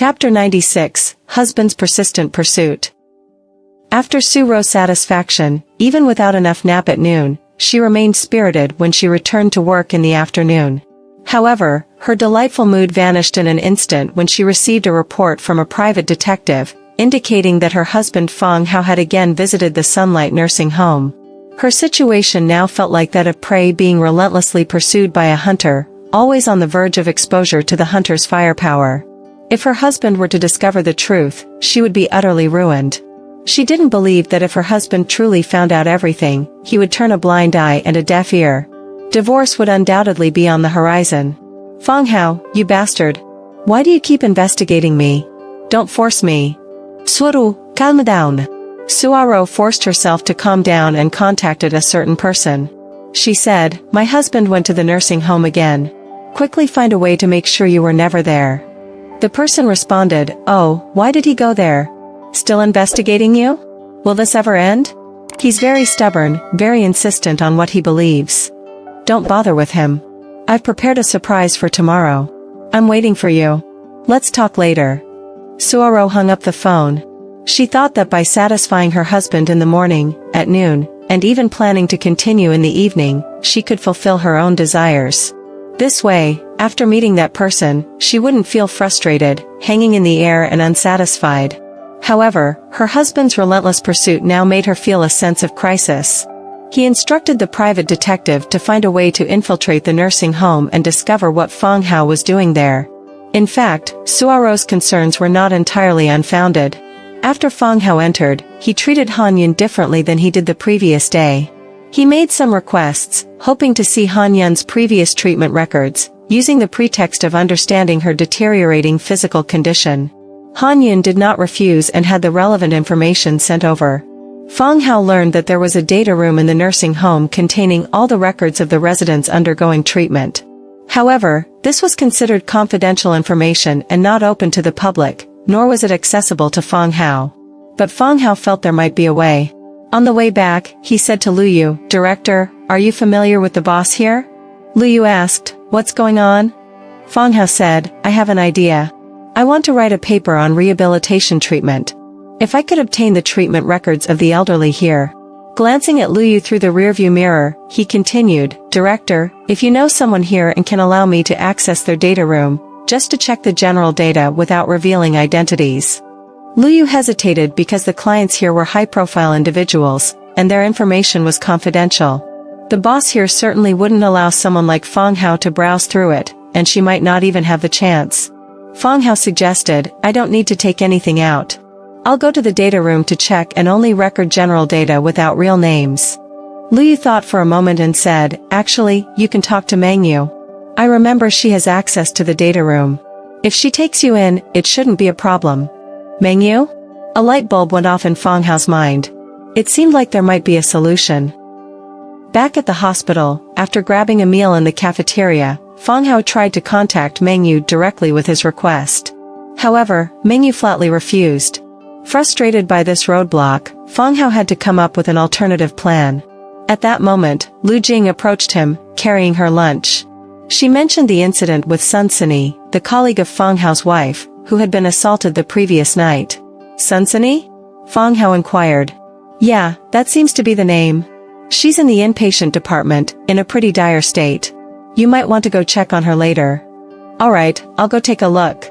Chapter 96, Husband's Persistent Pursuit. After Su-ro's satisfaction, even without enough nap at noon, she remained spirited when she returned to work in the afternoon. However, her delightful mood vanished in an instant when she received a report from a private detective, indicating that her husband Fang Hao had again visited the Sunlight nursing home. Her situation now felt like that of prey being relentlessly pursued by a hunter, always on the verge of exposure to the hunter's firepower. If her husband were to discover the truth, she would be utterly ruined. She didn't believe that if her husband truly found out everything, he would turn a blind eye and a deaf ear. Divorce would undoubtedly be on the horizon. Fang Hao, you bastard. Why do you keep investigating me? Don't force me. Su-ro, calm down. Su-ro forced herself to calm down and contacted a certain person. She said, my husband went to the nursing home again. Quickly find a way to make sure you were never there. The person responded, oh, why did he go there? Still investigating you? Will this ever end? He's very stubborn, very insistent on what he believes. Don't bother with him. I've prepared a surprise for tomorrow. I'm waiting for you. Let's talk later. Su-ro hung up the phone. She thought that by satisfying her husband in the morning, at noon, and even planning to continue in the evening, she could fulfill her own desires. This way, after meeting that person, she wouldn't feel frustrated, hanging in the air and unsatisfied. However, her husband's relentless pursuit now made her feel a sense of crisis. He instructed the private detective to find a way to infiltrate the nursing home and discover what Fang Hao was doing there. In fact, Su-ro's concerns were not entirely unfounded. After Fang Hao entered, he treated Han Yun differently than he did the previous day. He made some requests, hoping to see Han Yun's previous treatment records, using the pretext of understanding her deteriorating physical condition. Han Yun did not refuse and had the relevant information sent over. Fang Hao learned that there was a data room in the nursing home containing all the records of the residents undergoing treatment. However, this was considered confidential information and not open to the public, nor was it accessible to Fang Hao. But Fang Hao felt there might be a way. On the way back, he said to Lu Yu, Director, are you familiar with the boss here? Lu Yu asked, what's going on? Fang Hao said, I have an idea. I want to write a paper on rehabilitation treatment. If I could obtain the treatment records of the elderly here. Glancing at Lu Yu through the rearview mirror, he continued, Director, if you know someone here and can allow me to access their data room, just to check the general data without revealing identities. Lu Yu hesitated because the clients here were high-profile individuals, and their information was confidential. The boss here certainly wouldn't allow someone like Fang Hao to browse through it, and she might not even have the chance. Fang Hao suggested, I don't need to take anything out. I'll go to the data room to check and only record general data without real names. Lu Yu thought for a moment and said, actually, you can talk to Meng Yu. I remember she has access to the data room. If she takes you in, it shouldn't be a problem. Meng Yu? A light bulb went off in Fang Hao's mind. It seemed like there might be a solution. Back at the hospital, after grabbing a meal in the cafeteria, Fang Hao tried to contact Meng Yu directly with his request. However, Meng Yu flatly refused. Frustrated by this roadblock, Fang Hao had to come up with an alternative plan. At that moment, Lu Jing approached him, carrying her lunch. She mentioned the incident with Sun Sini, the colleague of Fang Hao's wife, who had been assaulted the previous night. Sun Sini? Fang Hao inquired. Yeah, that seems to be the name. She's in the inpatient department, in a pretty dire state. You might want to go check on her later. Alright, I'll go take a look.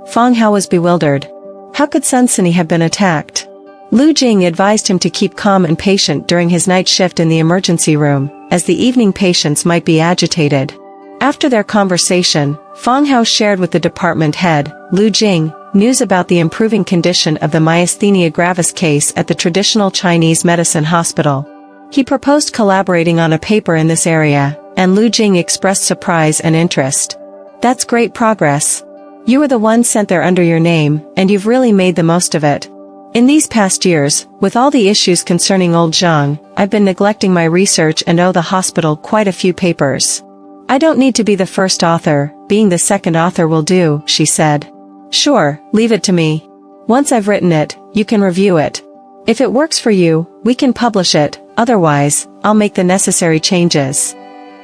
Fang Hao was bewildered. How could Sun Sini have been attacked? Lu Jing advised him to keep calm and patient during his night shift in the emergency room, as the evening patients might be agitated. After their conversation, Fang Hao shared with the department head, Lu Jing, news about the improving condition of the myasthenia gravis case at the traditional Chinese medicine hospital. He proposed collaborating on a paper in this area, and Lu Jing expressed surprise and interest. That's great progress. You were the one sent there under your name, and you've really made the most of it. In these past years, with all the issues concerning old Zhang, I've been neglecting my research and owe the hospital quite a few papers. I don't need to be the first author, being the second author will do, she said. Sure, leave it to me. Once I've written it, you can review it. If it works for you, we can publish it, otherwise, I'll make the necessary changes.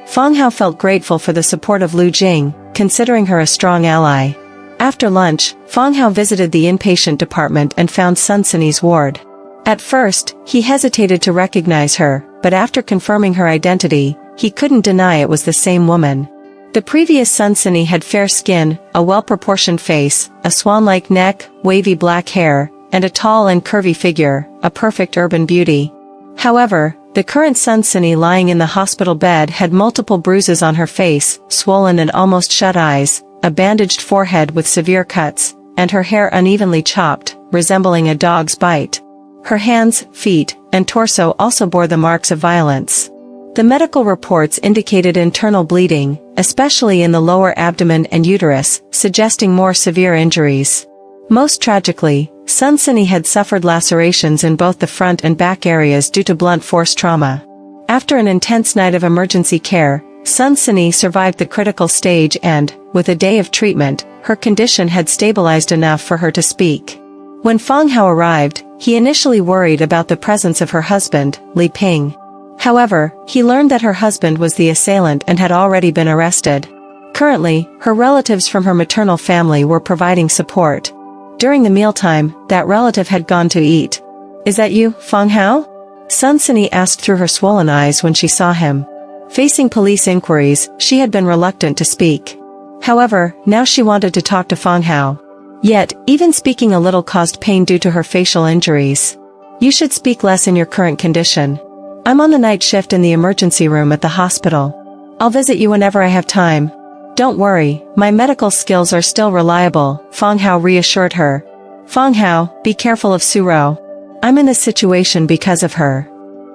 Fang Hao felt grateful for the support of Lu Jing, considering her a strong ally. After lunch, Fang Hao visited the inpatient department and found Sun Sini's ward. At first, he hesitated to recognize her, but after confirming her identity, he couldn't deny it was the same woman. The previous Sun Sini had fair skin, a well-proportioned face, a swan-like neck, wavy black hair, and a tall and curvy figure, a perfect urban beauty. However, the current Sun Sini lying in the hospital bed had multiple bruises on her face, swollen and almost shut eyes, a bandaged forehead with severe cuts, and her hair unevenly chopped, resembling a dog's bite. Her hands, feet, and torso also bore the marks of violence. The medical reports indicated internal bleeding, especially in the lower abdomen and uterus, suggesting more severe injuries. Most tragically, Sun Sini had suffered lacerations in both the front and back areas due to blunt force trauma. After an intense night of emergency care, Sun Sini survived the critical stage and, with a day of treatment, her condition had stabilized enough for her to speak. When Fang Hao arrived, he initially worried about the presence of her husband, Li Ping. However, he learned that her husband was the assailant and had already been arrested. Currently, her relatives from her maternal family were providing support. During the mealtime, that relative had gone to eat. "Is that you, Fang Hao?" Sun Sini asked through her swollen eyes when she saw him. Facing police inquiries, she had been reluctant to speak. However, now she wanted to talk to Fang Hao. Yet, even speaking a little caused pain due to her facial injuries. "You should speak less in your current condition. I'm on the night shift in the emergency room at the hospital. I'll visit you whenever I have time." "Don't worry, my medical skills are still reliable," Fang Hao reassured her. "Fang Hao, be careful of Suro. I'm in this situation because of her."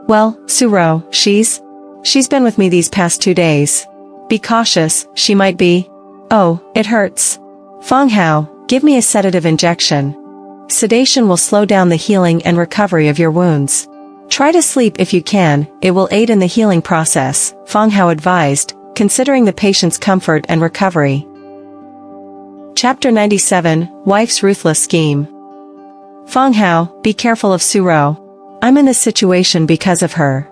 "Well, Suro, she's been with me these past 2 days. Be cautious, she might be." "Oh, it hurts." "Fang Hao, give me a sedative injection. Sedation will slow down the healing and recovery of your wounds. Try to sleep if you can, it will aid in the healing process," Fang Hao advised, considering the patient's comfort and recovery. Chapter 97, Wife's Ruthless Scheme. "Fang Hao, be careful of Suro. I'm in this situation because of her."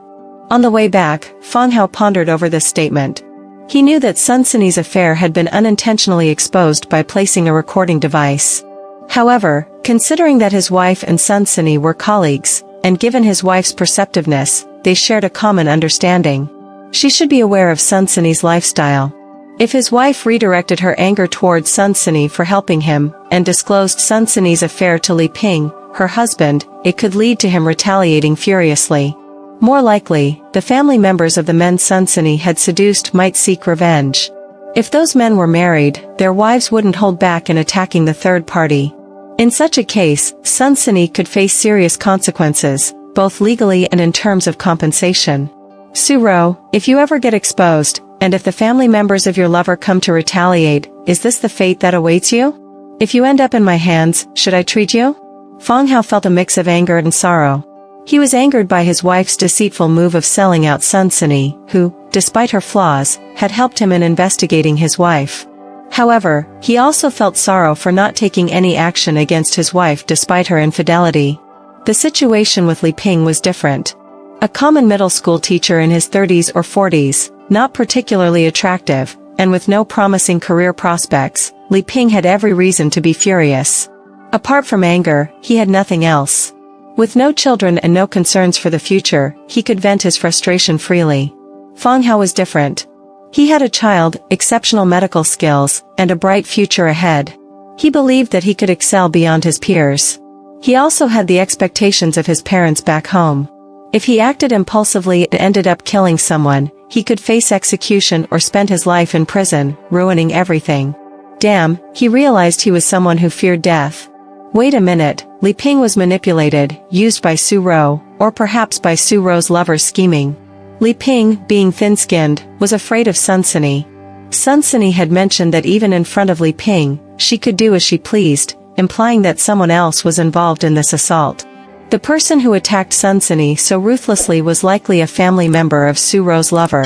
On the way back, Fang Hao pondered over this statement. He knew that Sun Sini's affair had been unintentionally exposed by placing a recording device. However, considering that his wife and Sun Sini were colleagues, and given his wife's perceptiveness, they shared a common understanding. She should be aware of Sun Sini's lifestyle. If his wife redirected her anger towards Sun Sini for helping him, and disclosed Sun Sini's affair to Li Ping, her husband, it could lead to him retaliating furiously. More likely, the family members of the men Sun Sini had seduced might seek revenge. If those men were married, their wives wouldn't hold back in attacking the third party. In such a case, Sun Sini could face serious consequences, both legally and in terms of compensation. "Suro, if you ever get exposed, and if the family members of your lover come to retaliate, is this the fate that awaits you? If you end up in my hands, should I treat you?" Fang Hao felt a mix of anger and sorrow. He was angered by his wife's deceitful move of selling out Sun Sini, who, despite her flaws, had helped him in investigating his wife. However, he also felt sorrow for not taking any action against his wife despite her infidelity. The situation with Li Ping was different. A common middle school teacher in his 30s or 40s, not particularly attractive, and with no promising career prospects, Li Ping had every reason to be furious. Apart from anger, he had nothing else. With no children and no concerns for the future, he could vent his frustration freely. Fang Hao was different. He had a child, exceptional medical skills, and a bright future ahead. He believed that he could excel beyond his peers. He also had the expectations of his parents back home. If he acted impulsively and ended up killing someone, he could face execution or spend his life in prison, ruining everything. Damn, he realized he was someone who feared death. Wait a minute, Li Ping was manipulated, used by Suro, or perhaps by Suro's lovers scheming. Li Ping, being thin-skinned, was afraid of Sun Sini. Sun Sini had mentioned that even in front of Li Ping, she could do as she pleased, implying that someone else was involved in this assault. The person who attacked Sun Sini so ruthlessly was likely a family member of Suro's lover.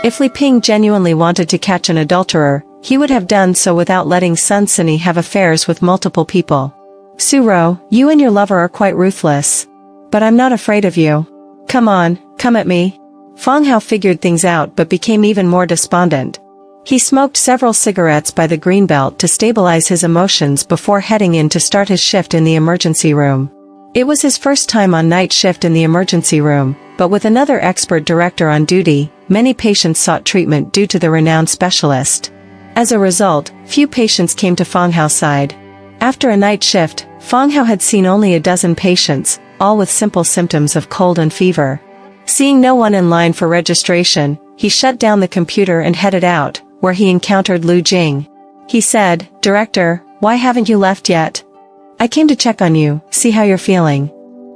If Li Ping genuinely wanted to catch an adulterer, he would have done so without letting Sun Sini have affairs with multiple people. "Suro, you and your lover are quite ruthless. But I'm not afraid of you. Come on, come at me." Fang Hao figured things out but became even more despondent. He smoked several cigarettes by the greenbelt to stabilize his emotions before heading in to start his shift in the emergency room. It was his first time on night shift in the emergency room, but with another expert director on duty, many patients sought treatment due to the renowned specialist. As a result, few patients came to Fang Hao's side. After a night shift, Fang Hao had seen only a dozen patients, all with simple symptoms of cold and fever. Seeing no one in line for registration, he shut down the computer and headed out, where he encountered Lu Jing. He said, "Director, why haven't you left yet? I came to check on you, see how you're feeling."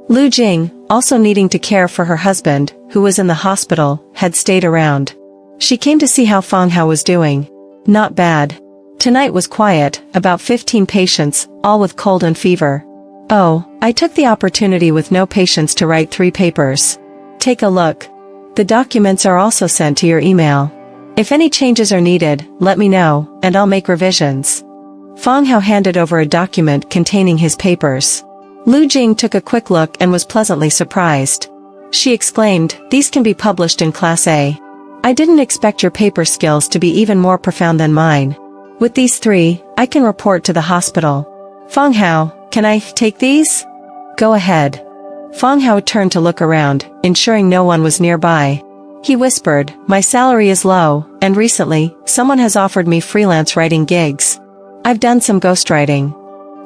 Lu Jing, also needing to care for her husband, who was in the hospital, had stayed around. She came to see how Fang Hao was doing. Not bad. Tonight was quiet, about 15 patients, all with cold and fever. Oh, I took the opportunity with no patients to write 3 papers. Take a look. The documents are also sent to your email. If any changes are needed, let me know, and I'll make revisions. Fang Hao handed over a document containing his papers. Lu Jing took a quick look and was pleasantly surprised. She exclaimed, "These can be published in Class A. I didn't expect your paper skills to be even more profound than mine. With these 3, I can report to the hospital." "Fang Hao, can I take these?" "Go ahead." Fang Hao turned to look around, ensuring no one was nearby. He whispered, "My salary is low, and recently, someone has offered me freelance writing gigs. I've done some ghostwriting."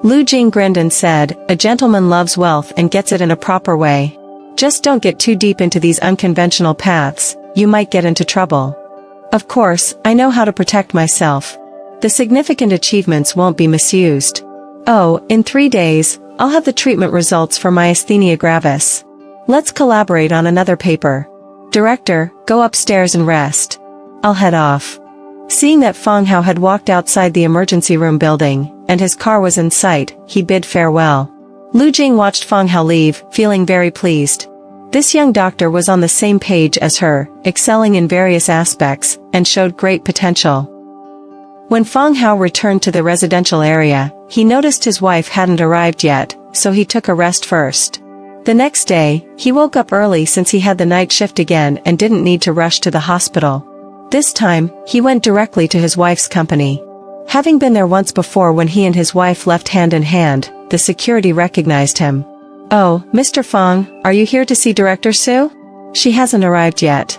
Lu Jing grinned and said, "A gentleman loves wealth and gets it in a proper way. Just don't get too deep into these unconventional paths, you might get into trouble." "Of course, I know how to protect myself. The significant achievements won't be misused." "Oh, in 3 days, I'll have the treatment results for myasthenia gravis. Let's collaborate on another paper. Director, go upstairs and rest. I'll head off." Seeing that Fang Hao had walked outside the emergency room building, and his car was in sight, he bid farewell. Lu Jing watched Fang Hao leave, feeling very pleased. This young doctor was on the same page as her, excelling in various aspects, and showed great potential. When Fang Hao returned to the residential area, he noticed his wife hadn't arrived yet, so he took a rest first. The next day, he woke up early since he had the night shift again and didn't need to rush to the hospital. This time, he went directly to his wife's company. Having been there once before when he and his wife left hand in hand, the security recognized him. "Oh, Mr. Fang, are you here to see Director Su? She hasn't arrived yet."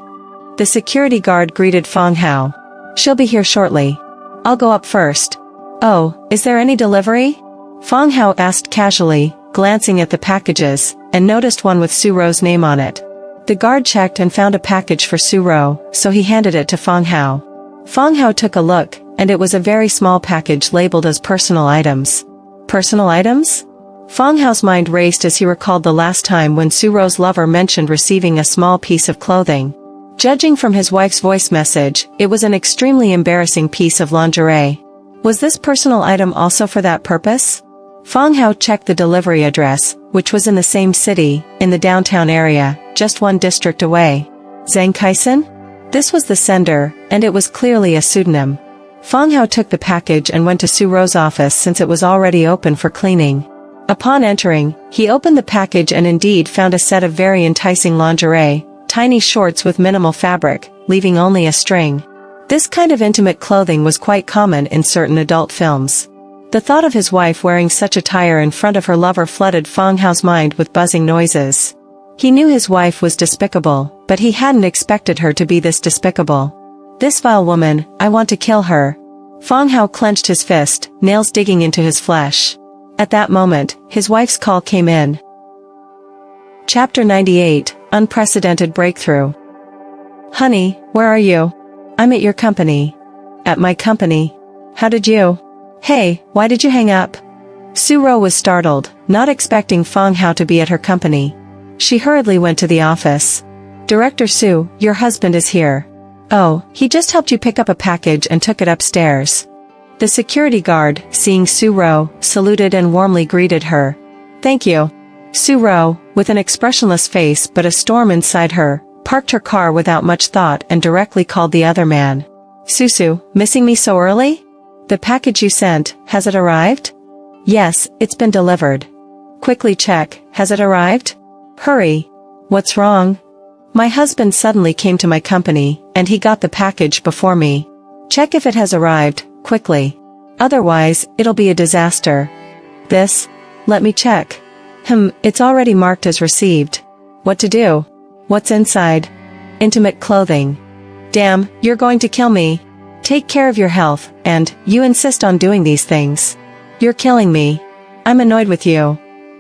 The security guard greeted Fang Hao. "She'll be here shortly. I'll go up first." "Oh, is there any delivery?" Fang Hao asked casually, glancing at the packages, and noticed one with Su Ro's name on it. The guard checked and found a package for Su Ro, so he handed it to Fang Hao. Fang Hao took a look, and it was a very small package labeled as personal items. Personal items? Fang Hao's mind raced as he recalled the last time when Su Ro's lover mentioned receiving a small piece of clothing. Judging from his wife's voice message, it was an extremely embarrassing piece of lingerie. Was this personal item also for that purpose? Fang Hao checked the delivery address, which was in the same city, in the downtown area, just 1 district away. Zhang Kaisen? This was the sender, and it was clearly a pseudonym. Fang Hao took the package and went to Su Ro's office since it was already open for cleaning. Upon entering, he opened the package and indeed found a set of very enticing lingerie, tiny shorts with minimal fabric, leaving only a string. This kind of intimate clothing was quite common in certain adult films. The thought of his wife wearing such attire in front of her lover flooded Fang Hao's mind with buzzing noises. He knew his wife was despicable, but he hadn't expected her to be this despicable. "This vile woman, I want to kill her." Fang Hao clenched his fist, nails digging into his flesh. At that moment, his wife's call came in. Chapter 98, Unprecedented Breakthrough. "Honey, where are you?" "I'm at your company." "At my company? How did you?" "Hey, why did you hang up?" Su Ro was startled, not expecting Fang Hao to be at her company. She hurriedly went to the office. "Director Su, your husband is here." "Oh, he just helped you pick up a package and took it upstairs." The security guard, seeing Su Ro, saluted and warmly greeted her. "Thank you." Su Ro, with an expressionless face but a storm inside her, parked her car without much thought and directly called the other man. "Susu, missing me so early? The package you sent, has it arrived?" "Yes, it's been delivered." "Quickly check, has it arrived?" "Hurry." "What's wrong?" "My husband suddenly came to my company, and he got the package before me." Check if it has arrived, quickly. Otherwise, it'll be a disaster. This? Let me check. It's already marked as received. What to do? What's inside? Intimate clothing. Damn, you're going to kill me. Take care of your health, and you insist on doing these things. You're killing me. I'm annoyed with you.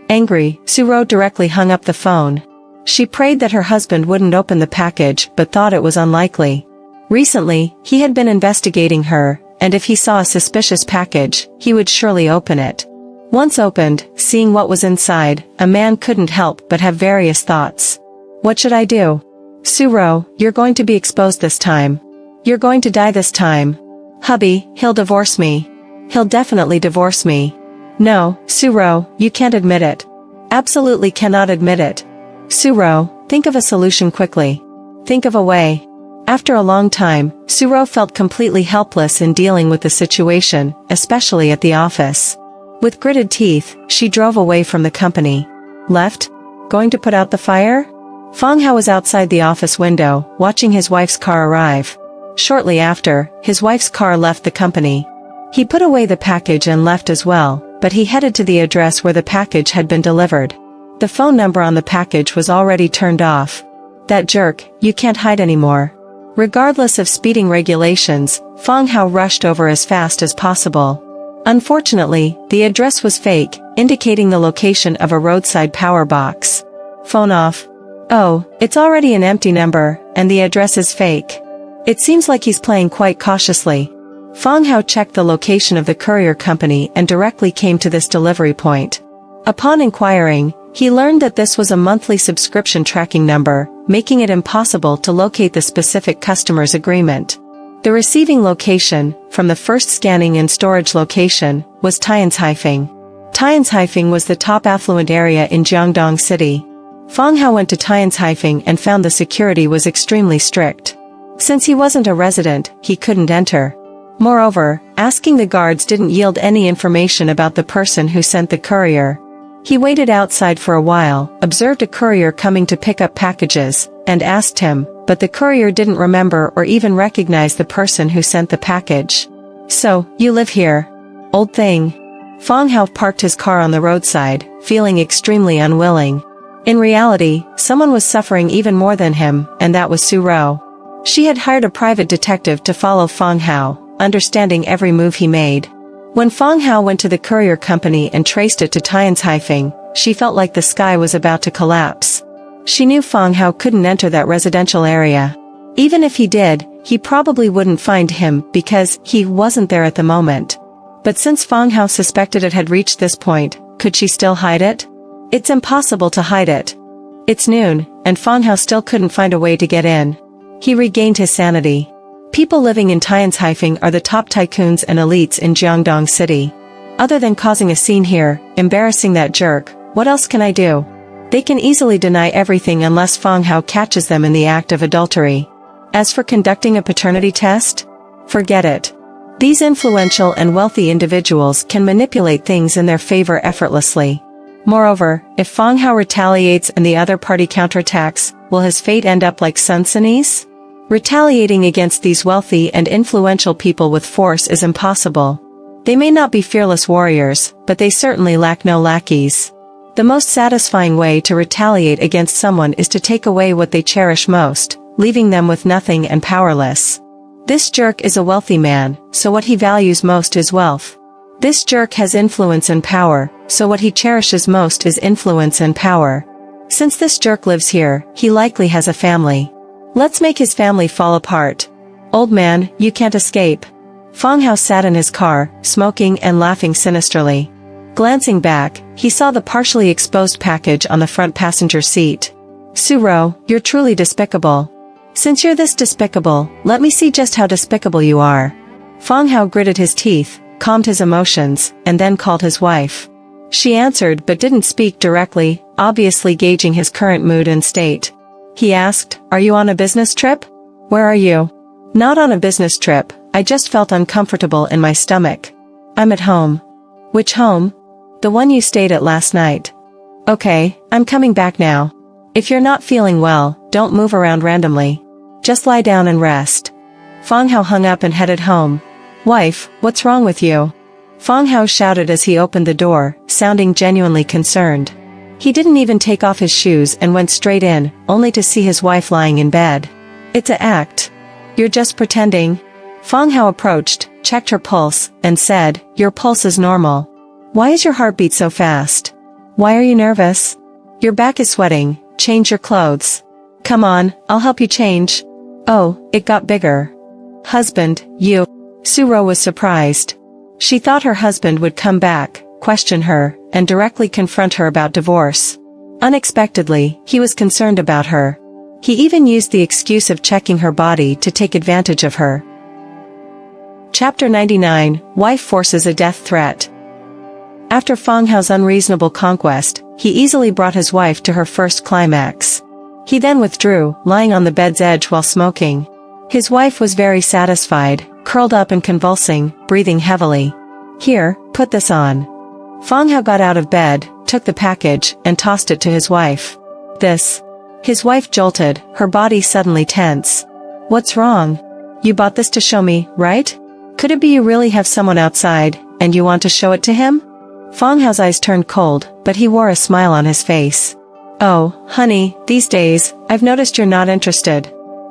Angry, Suro directly hung up the phone. She prayed that her husband wouldn't open the package but thought it was unlikely. Recently, he had been investigating her, and if he saw a suspicious package, he would surely open it. Once opened, seeing what was inside, a man couldn't help but have various thoughts. What should I do? Suro, you're going to be exposed this time. You're going to die this time. Hubby, he'll divorce me. He'll definitely divorce me. No, Suro, you can't admit it. Absolutely cannot admit it. Suro, think of a solution quickly. Think of a way. After a long time, Suro felt completely helpless in dealing with the situation, especially at the office. With gritted teeth, she drove away from the company. Left? Going to put out the fire? Fang Hao was outside the office window, watching his wife's car arrive. Shortly after, his wife's car left the company. He put away the package and left as well, but he headed to the address where the package had been delivered. The phone number on the package was already turned off. That jerk, you can't hide anymore. Regardless of speeding regulations, Fang Hao rushed over as fast as possible. Unfortunately, the address was fake, indicating the location of a roadside power box. Phone off. Oh, it's already an empty number, and the address is fake. It seems like he's playing quite cautiously. Fang Hao checked the location of the courier company and directly came to this delivery point. Upon inquiring, he learned that this was a monthly subscription tracking number, making it impossible to locate the specific customer's agreement. The receiving location, from the first scanning and storage location, was Tianzhaifeng. Tianzhaifeng was the top affluent area in Jiangdong City. Fang Hao went to Tianzhaifeng and found the security was extremely strict. Since he wasn't a resident, he couldn't enter. Moreover, asking the guards didn't yield any information about the person who sent the courier. He waited outside for a while, observed a courier coming to pick up packages, and asked him, but the courier didn't remember or even recognize the person who sent the package. So, you live here? Old thing. Fang Hao parked his car on the roadside, feeling extremely unwilling. In reality, someone was suffering even more than him, and that was Suro. She had hired a private detective to follow Fang Hao, understanding every move he made. When Fang Hao went to the courier company and traced it to Tianzhaifeng, she felt like the sky was about to collapse. She knew Fang Hao couldn't enter that residential area. Even if he did, he probably wouldn't find him because he wasn't there at the moment. But since Fang Hao suspected it had reached this point, could she still hide it? It's impossible to hide it. It's noon, and Fang Hao still couldn't find a way to get in. He regained his sanity. People living in Tianzhaifeng are the top tycoons and elites in Jiangdong City. Other than causing a scene here, embarrassing that jerk, what else can I do? They can easily deny everything unless Fang Hao catches them in the act of adultery. As for conducting a paternity test? Forget it. These influential and wealthy individuals can manipulate things in their favor effortlessly. Moreover, if Fang Hao retaliates and the other party counterattacks, will his fate end up like Sun Sun's? Retaliating against these wealthy and influential people with force is impossible. They may not be fearless warriors, but they certainly lack no lackeys. The most satisfying way to retaliate against someone is to take away what they cherish most, leaving them with nothing and powerless. This jerk is a wealthy man, so what he values most is wealth. This jerk has influence and power, so what he cherishes most is influence and power. Since this jerk lives here, he likely has a family. Let's make his family fall apart. Old man, you can't escape. Fang Hao sat in his car, smoking and laughing sinisterly. Glancing back, he saw the partially exposed package on the front passenger seat. Suro, you're truly despicable. Since you're this despicable, let me see just how despicable you are. Fang Hao gritted his teeth, calmed his emotions, and then called his wife. She answered but didn't speak directly, obviously gauging his current mood and state. He asked, "Are you on a business trip? Where are you?" "Not on a business trip, I just felt uncomfortable in my stomach. I'm at home." "Which home?" "The one you stayed at last night." "Okay, I'm coming back now. If you're not feeling well, don't move around randomly. Just lie down and rest." Fang Hao hung up and headed home. "Wife, what's wrong with you?" Fang Hao shouted as he opened the door, sounding genuinely concerned. He didn't even take off his shoes and went straight in, only to see his wife lying in bed. "It's an act. You're just pretending." Fang Hao approached, checked her pulse, and said, "Your pulse is normal. Why is your heartbeat so fast? Why are you nervous? Your back is sweating, change your clothes. Come on, I'll help you change." Oh, it got bigger. "Husband, Yue." Xia was surprised. She thought her husband would come back, question her, and directly confront her about divorce. Unexpectedly, he was concerned about her. He even used the excuse of checking her body to take advantage of her. Chapter 99, Wife Forces a Death Threat. After Fang Hao's unreasonable conquest, he easily brought his wife to her first climax. He then withdrew, lying on the bed's edge while smoking. His wife was very satisfied, curled up and convulsing, breathing heavily. "Here, put this on." Fang Hao got out of bed, took the package, and tossed it to his wife. "This." His wife jolted, her body suddenly tense. "What's wrong? You bought this to show me, right? Could it be you really have someone outside, and you want to show it to him?" Fang Hao's eyes turned cold, but he wore a smile on his face. "Oh, honey, these days, I've noticed you're not interested.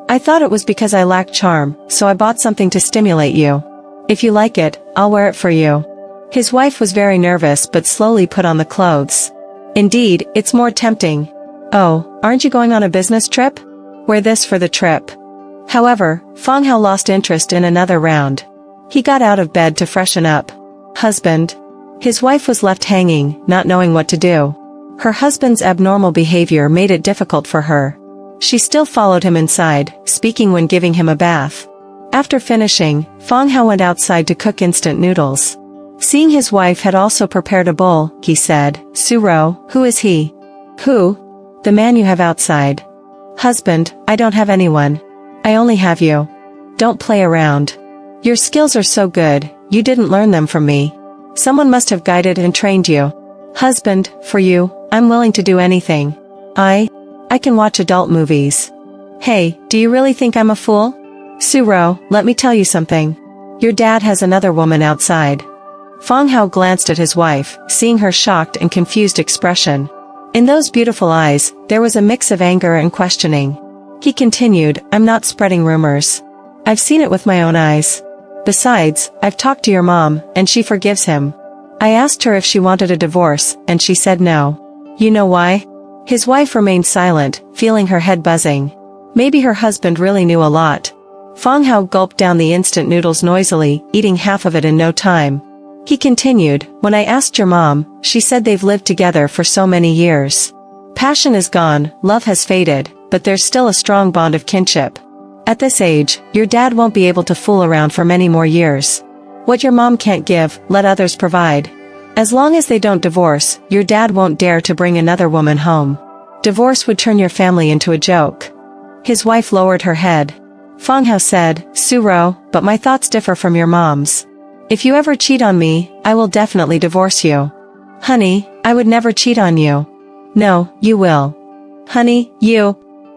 I thought it was because I lack charm, so I bought something to stimulate you. If you like it, I'll wear it for you." His wife was very nervous but slowly put on the clothes. "Indeed, it's more tempting." "Oh, aren't you going on a business trip? Wear this for the trip." However, Fang Hao lost interest in another round. He got out of bed to freshen up. "Husband." His wife was left hanging, not knowing what to do. Her husband's abnormal behavior made it difficult for her. She still followed him inside, speaking when giving him a bath. After finishing, Fang Hao went outside to cook instant noodles. Seeing his wife had also prepared a bowl, he said, "Xia, who is he?" "Who?" "The man you have outside." "Husband, I don't have anyone. I only have you. Don't play around. Your skills are so good, you didn't learn them from me. Someone must have guided and trained you." "Husband, for you, I'm willing to do anything. I can watch adult movies." "Hey, do you really think I'm a fool?" "Xia, let me tell you something. Your dad has another woman outside." Fang Hao glanced at his wife, seeing her shocked and confused expression. In those beautiful eyes, there was a mix of anger and questioning. He continued, "I'm not spreading rumors. I've seen it with my own eyes. Besides, I've talked to your mom, and she forgives him. I asked her if she wanted a divorce, and she said no." "You know why?" His wife remained silent, feeling her head buzzing. Maybe her husband really knew a lot. Fang Hao gulped down the instant noodles noisily, eating half of it in no time. He continued, "When I asked your mom, she said they've lived together for so many years. Passion is gone, love has faded, but there's still a strong bond of kinship. At this age, your dad won't be able to fool around for many more years. What your mom can't give, let others provide. As long as they don't divorce, your dad won't dare to bring another woman home. Divorce would turn your family into a joke." His wife lowered her head. Fang Hao said, "Xia, but my thoughts differ from your mom's. If you ever cheat on me, I will definitely divorce you." "Honey, I would never cheat on you." "No, you will." "Honey, you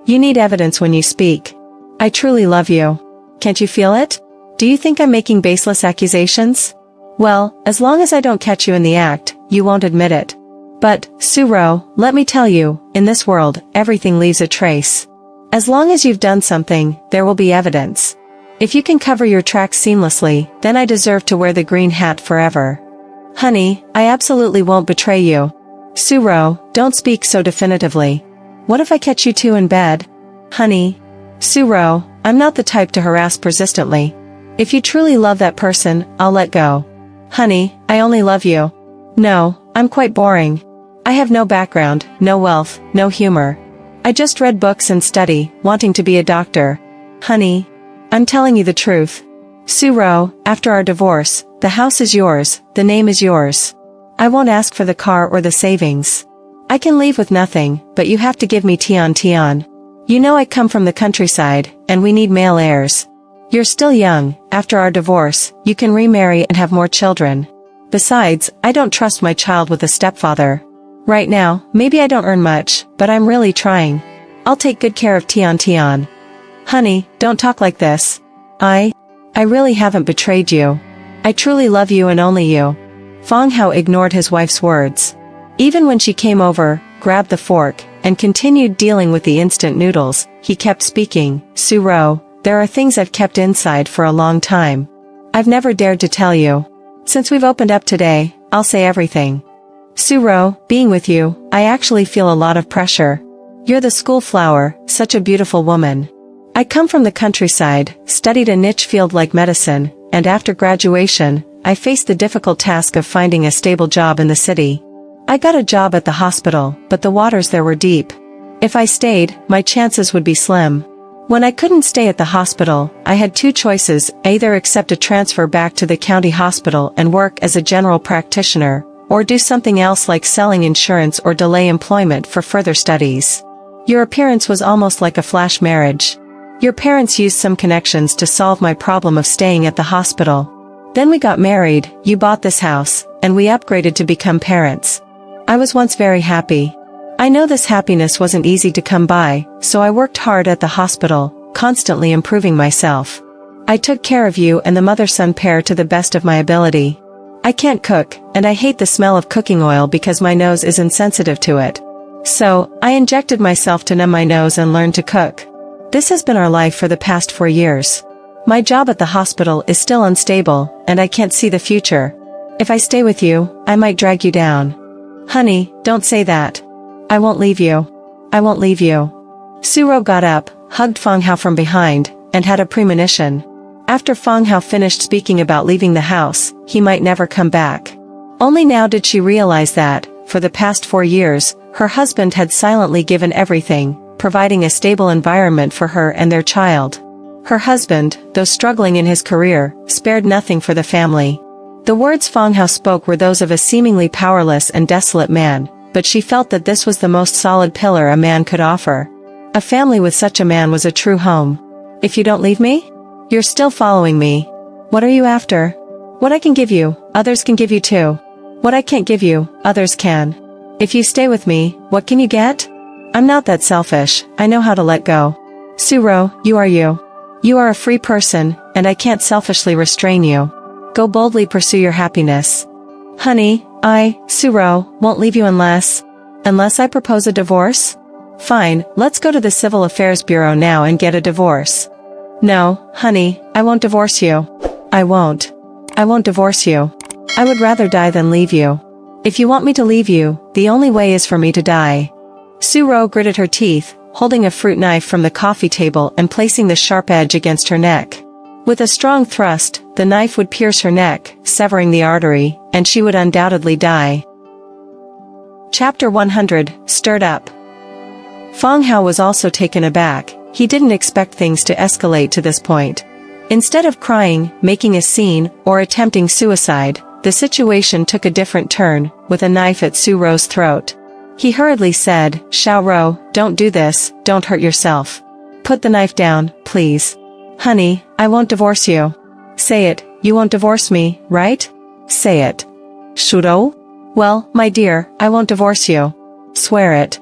need evidence when you speak. I truly love you. Can't you feel it? Do you think I'm making baseless accusations? Well, as long as I don't catch you in the act, you won't admit it. But, Xia, let me tell you, in this world, everything leaves a trace. As long as you've done something, there will be evidence. If you can cover your tracks seamlessly, then I deserve to wear the green hat forever. Honey, I absolutely won't betray you. Xia, don't speak so definitively. What if I catch you two in bed? Honey. Xia, I'm not the type to harass persistently. If you truly love that person, I'll let go. Honey, I only love you. No, I'm quite boring. I have no background, no wealth, no humor. I just read books and study, wanting to be a doctor. Honey, I'm telling you the truth. Xia, after our divorce, the house is yours, the name is yours. I won't ask for the car or the savings. I can leave with nothing, but you have to give me Tian. You know I come from the countryside, and we need male heirs. You're still young, after our divorce, you can remarry and have more children. Besides, I don't trust my child with a stepfather. Right now, maybe I don't earn much, but I'm really trying. I'll take good care of Tian. Honey, don't talk like this. I really haven't betrayed you. I truly love you and only you." Fang Hao ignored his wife's words. Even when she came over, grabbed the fork, and continued dealing with the instant noodles, he kept speaking. "Su-ro, there are things I've kept inside for a long time. I've never dared to tell you. Since we've opened up today, I'll say everything. Su-ro, being with you, I actually feel a lot of pressure. You're the school flower, such a beautiful woman. I come from the countryside, studied a niche field like medicine, and after graduation, I faced the difficult task of finding a stable job in the city. I got a job at the hospital, but the waters there were deep. If I stayed, my chances would be slim. When I couldn't stay at the hospital, I had two choices: either accept a transfer back to the county hospital and work as a general practitioner, or do something else like selling insurance or delay employment for further studies. Your appearance was almost like a flash marriage. Your parents used some connections to solve my problem of staying at the hospital. Then we got married, you bought this house, and we upgraded to become parents. I was once very happy. I know this happiness wasn't easy to come by, so I worked hard at the hospital, constantly improving myself. I took care of you and the mother-son pair to the best of my ability. I can't cook, and I hate the smell of cooking oil because my nose is insensitive to it. So, I injected myself to numb my nose and learned to cook. This has been our life for the past 4 years. My job at the hospital is still unstable, and I can't see the future. If I stay with you, I might drag you down. Honey, don't say that. I won't leave you. I won't leave you. Su-ro got up, hugged Fang Hao from behind, and had a premonition. After Fang Hao finished speaking about leaving the house, he might never come back. Only now did she realize that, for the past 4 years, her husband had silently given everything, providing a stable environment for her and their child. Her husband, though struggling in his career, spared nothing for the family. The words Fang Hao spoke were those of a seemingly powerless and desolate man, but she felt that this was the most solid pillar a man could offer. A family with such a man was a true home. If you don't leave me? You're still following me. What are you after? What I can give you, others can give you too. What I can't give you, others can. If you stay with me, what can you get? I'm not that selfish, I know how to let go. Su-ro, you are you. You are a free person, and I can't selfishly restrain you. Go boldly pursue your happiness. Honey, I, Su-ro, won't leave you unless I propose a divorce? Fine, let's go to the Civil Affairs Bureau now and get a divorce. No, honey, I won't divorce you. I won't divorce you. I would rather die than leave you. If you want me to leave you, the only way is for me to die. Su-ro gritted her teeth, holding a fruit knife from the coffee table and placing the sharp edge against her neck. With a strong thrust, the knife would pierce her neck, severing the artery, and she would undoubtedly die. Chapter 100, Stirred Up. Fang Hao was also taken aback. He didn't expect things to escalate to this point. Instead of crying, making a scene, or attempting suicide, the situation took a different turn, with a knife at Su-ro's throat. He hurriedly said, "Xiao-ro, don't do this, don't hurt yourself. Put the knife down, please. Honey, I won't divorce you. Say it, you won't divorce me, right? Say it." "Shu-ro? Well, my dear, I won't divorce you." "Swear it."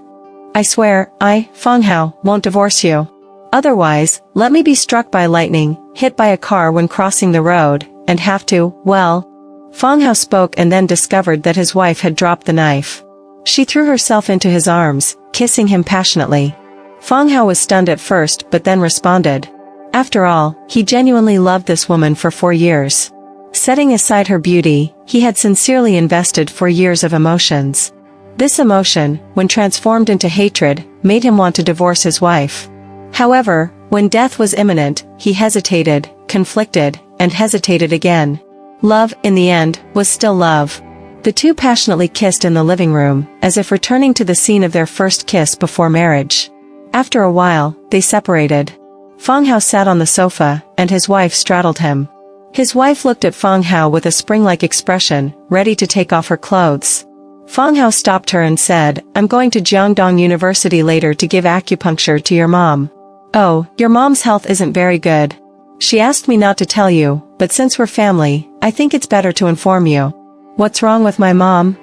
"I swear, I, Fang Hao, won't divorce you. Otherwise, let me be struck by lightning, hit by a car when crossing the road, and have to, well." Fang Hao spoke and then discovered that his wife had dropped the knife. She threw herself into his arms, kissing him passionately. Fang Hao was stunned at first but then responded. After all, he genuinely loved this woman for 4 years. Setting aside her beauty, he had sincerely invested 4 years of emotions. This emotion, when transformed into hatred, made him want to divorce his wife. However, when death was imminent, he hesitated, conflicted, and hesitated again. Love, in the end, was still love. The two passionately kissed in the living room, as if returning to the scene of their first kiss before marriage. After a while, they separated. Fang Hao sat on the sofa, and his wife straddled him. His wife looked at Fang Hao with a spring-like expression, ready to take off her clothes. Fang Hao stopped her and said, "I'm going to Jiangdong University later to give acupuncture to your mom." "Oh, your mom's health isn't very good. She asked me not to tell you, but since we're family, I think it's better to inform you." "What's wrong with my mom?"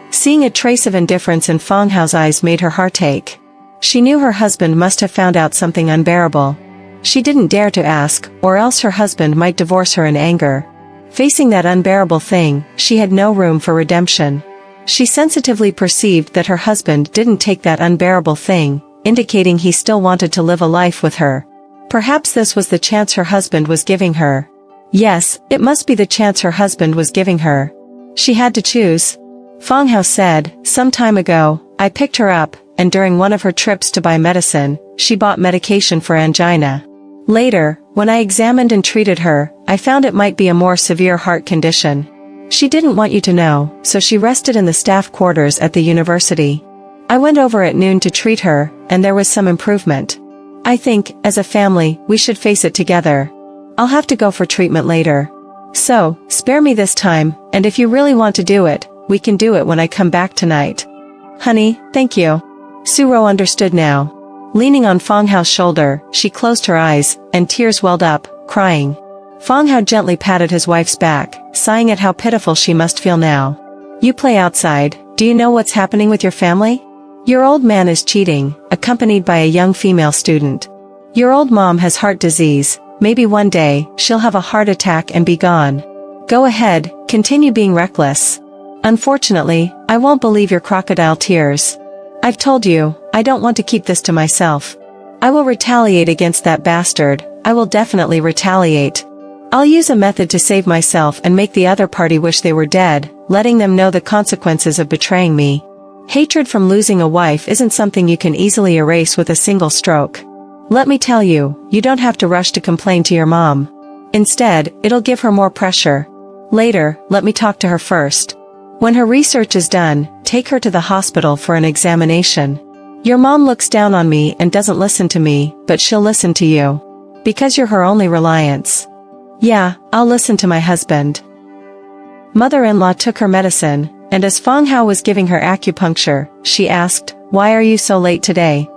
Seeing a trace of indifference in Fang Hao's eyes made her heart ache. She knew her husband must have found out something unbearable. She didn't dare to ask, or else her husband might divorce her in anger. Facing that unbearable thing, she had no room for redemption. She sensitively perceived that her husband didn't take that unbearable thing, indicating he still wanted to live a life with her. Perhaps this was the chance her husband was giving her. Yes, it must be the chance her husband was giving her. She had to choose. Fang Hao said, "Some time ago, I picked her up, and during one of her trips to buy medicine, she bought medication for angina. Later, when I examined and treated her, I found it might be a more severe heart condition. She didn't want you to know, so she rested in the staff quarters at the university. I went over at noon to treat her, and there was some improvement. I think, as a family, we should face it together. I'll have to go for treatment later. So, spare me this time, and if you really want to do it, we can do it when I come back tonight." "Honey, thank you." Suro understood now. Leaning on Fang Hao's shoulder, she closed her eyes, and tears welled up, crying. Fang Hao gently patted his wife's back, sighing at how pitiful she must feel now. "You play outside. Do you know what's happening with your family? Your old man is cheating, accompanied by a young female student. Your old mom has heart disease. Maybe one day, she'll have a heart attack and be gone. Go ahead, continue being reckless. Unfortunately, I won't believe your crocodile tears. I've told you, I don't want to keep this to myself. I will retaliate against that bastard. I will definitely retaliate. I'll use a method to save myself and make the other party wish they were dead, letting them know the consequences of betraying me. Hatred from losing a wife isn't something you can easily erase with a single stroke. Let me tell you, you don't have to rush to complain to your mom. Instead, it'll give her more pressure. Later, let me talk to her first. When her research is done, take her to the hospital for an examination. Your mom looks down on me and doesn't listen to me, but she'll listen to you. Because you're her only reliance." "Yeah, I'll listen to my husband." Mother-in-law took her medicine, and as Fang Hao was giving her acupuncture, she asked, "Why are you so late today?"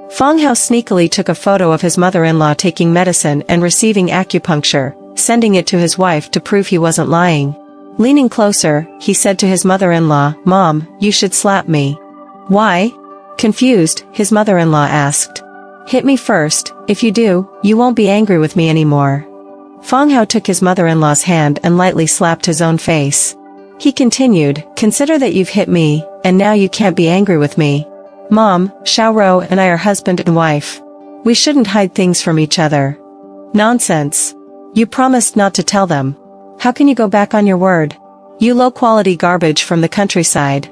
Fang Hao sneakily took a photo of his mother-in-law taking medicine and receiving acupuncture, sending it to his wife to prove he wasn't lying. Leaning closer, he said to his mother-in-law, "Mom, you should slap me." "Why?" Confused, his mother-in-law asked. "Hit me first. If you do, you won't be angry with me anymore." Fang Hao took his mother-in-law's hand and lightly slapped his own face. He continued, "Consider that you've hit me, and now you can't be angry with me. Mom, Xiaoro and I are husband and wife. We shouldn't hide things from each other." "Nonsense. You promised not to tell them. How can you go back on your word? You low-quality garbage from the countryside."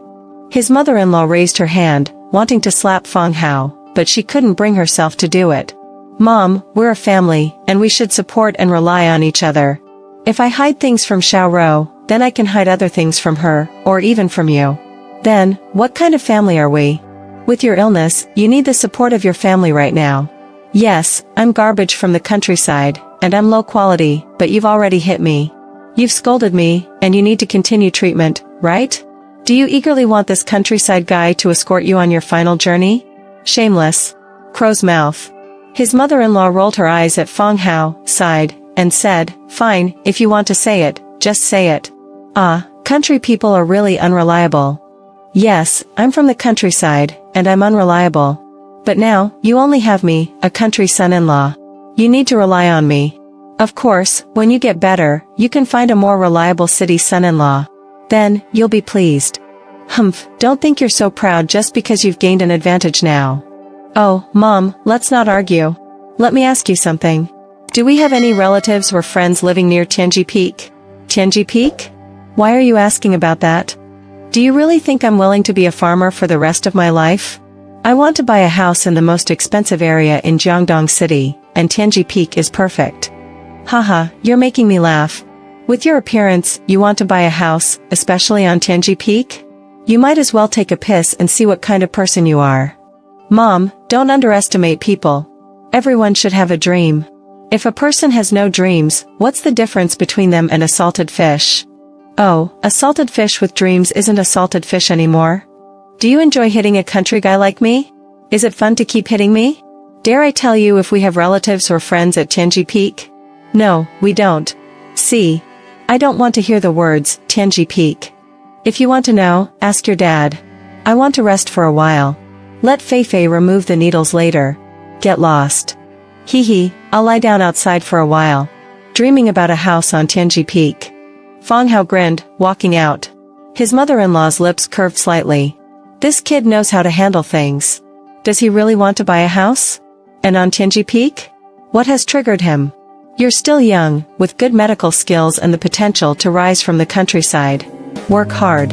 His mother-in-law raised her hand, wanting to slap Fang Hao, but she couldn't bring herself to do it. "Mom, we're a family, and we should support and rely on each other. If I hide things from Xiaoro, then I can hide other things from her, or even from you. Then, what kind of family are we? With your illness, you need the support of your family right now. Yes, I'm garbage from the countryside, and I'm low quality, but you've already hit me. You've scolded me, and you need to continue treatment, right? Do you eagerly want this countryside guy to escort you on your final journey? Shameless. Crow's mouth." His mother-in-law rolled her eyes at Fang Hao, sighed, and said, "Fine, if you want to say it, just say it. Ah, country people are really unreliable." "Yes, I'm from the countryside, and I'm unreliable. But now, you only have me, a country son-in-law. You need to rely on me. Of course, when you get better, you can find a more reliable city son-in-law. Then, you'll be pleased. Humph, don't think you're so proud just because you've gained an advantage now." "Oh, Mom, let's not argue. Let me ask you something. Do we have any relatives or friends living near Tianji Peak?" "Tianji Peak? Why are you asking about that? Do you really think I'm willing to be a farmer for the rest of my life? I want to buy a house in the most expensive area in Jiangdong City, and Tianji Peak is perfect." "Haha, you're making me laugh. With your appearance, you want to buy a house, especially on Tianji Peak? You might as well take a piss and see what kind of person you are." "Mom, don't underestimate people. Everyone should have a dream. If a person has no dreams, what's the difference between them and a salted fish?" "Oh, a salted fish with dreams isn't a salted fish anymore. Do you enjoy hitting a country guy like me? Is it fun to keep hitting me? Dare I tell you if we have relatives or friends at Tianji Peak?" "No, we don't. See? I don't want to hear the words, Tianji Peak. If you want to know, ask your dad. I want to rest for a while. Let Feifei remove the needles later. Get lost." Hee hee, I'll lie down outside for a while. Dreaming about a house on Tianji Peak. Fang Hao grinned, walking out. His mother-in-law's lips curved slightly. This kid knows how to handle things. Does he really want to buy a house? And on Tianji Peak? What has triggered him? You're still young, with good medical skills and the potential to rise from the countryside. Work hard.